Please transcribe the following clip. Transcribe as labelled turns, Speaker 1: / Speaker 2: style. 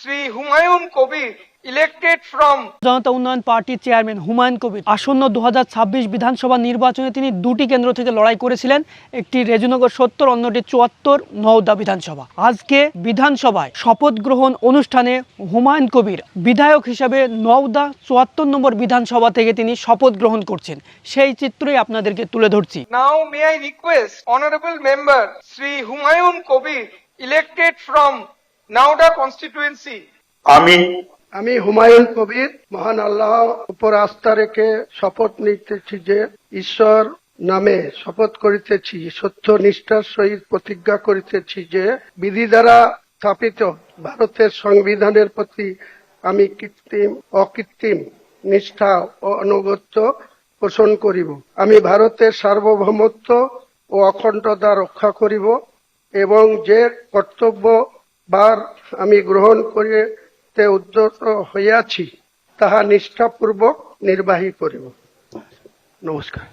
Speaker 1: Sri Humayun Kobir, elected from
Speaker 2: জনতা উন্নয়ন পার্টির chairman Humayun Kabir আসন্ন 2026 বিধানসভা নির্বাচনে তিনি দুটি কেন্দ্র থেকে লড়াই করেছিলেন, একটি রেজুনগর 70, অন্যটি 74 নওদা বিধানসভা। আজকে বিধানসভায় শপথ গ্রহণ অনুষ্ঠানে হুমায়ুন কবির বিধায়ক হিসেবে নওদা 74 নম্বর বিধানসভা থেকে তিনি শপথ গ্রহণ করছেন, সেই চিত্রই আপনাদেরকে তুলে ধরছি।
Speaker 1: Now may I request honorable member Sri Humayun Kobir, elected from Nauda constituency.
Speaker 3: আমি হুমায়ুন কবির মহান আল্লাহ উপর আস্থা রেখে শপথ নিতেছি যে ঈশ্বর নামে শপথ করিতেছি, সত্য নিষ্ঠার সহিত প্রতিজ্ঞা করিতেছি যে বিধি দ্বারা স্থাপিত ভারতের সংবিধানের প্রতি আমি অকৃত্রিম নিষ্ঠা ও আনুগত্য পোষণ করিব। আমি ভারতের সার্বভৌমত্ব ও অখণ্ডতা রক্ষা করিব এবং যে কর্তব্য বার আমি গ্রহণ করিতে উদ্যত হইয়াছি তাহা নিষ্ঠাপূর্বক নির্বাহী করিব। নমস্কার।